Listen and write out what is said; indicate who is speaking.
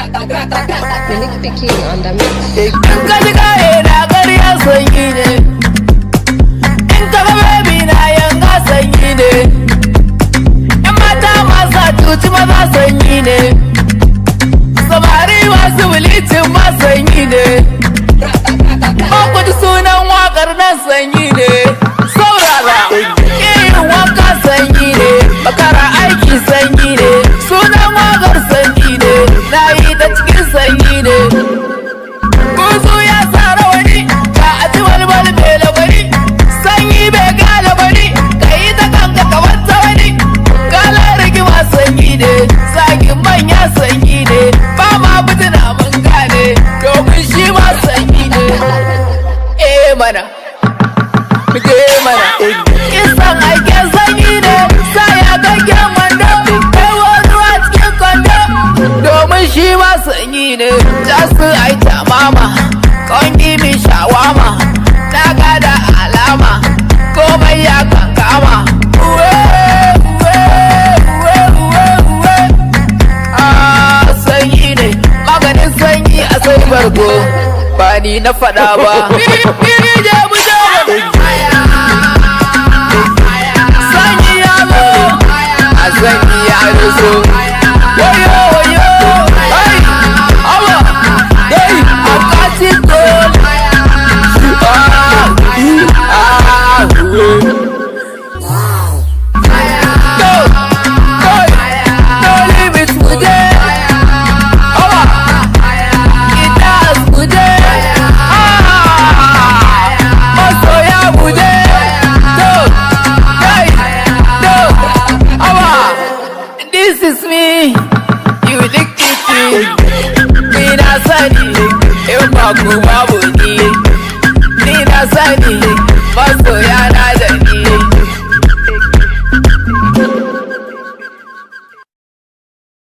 Speaker 1: Minik Piki on the mix.
Speaker 2: Kaji kaye na ƙarya sanyi ne, in ka ga baby na yanga sanyi ne, in mata masu cuci maza sanyi ne, samari masu bilicin ma sanyi ne, kudu sunan waƙar nan sanyi ne, saurara irin wanka sanyi ne, bakara aiki sanyi ne, sunan waƙar sanyi ne, na yi ta cikin sanyi ne. Kuzu ya tsara wani, ka a ci walwal mai labari, sanyi bai gane bari, ka yi ta kanka ka wata wani, kala rigima sanyi ne, zagin manya sanyi ne, ba ma fitina mun gane, domin shi ma sanyi ne. Mana, muke mana, kisan aiken sanyi ne, sa ya gaggen mando, kaiwa ruwa cikin kwando, domin shi ma sanyi ne, jasu aita mama, kongi mi shawama, na gada alama, komai ya kankama. Sanyi ne, maganin sanyi a sai bargo, ba ni na faɗa ba. Sanyi ya zo, a sanyi ya zo. Wayo wayo, ai, awa, dai, a kati gold. No limit today. Awa, it does today. Masoya today. This is me, you addicted to. Ni na sani, in ba ku babu ni. Ni na sani, masoya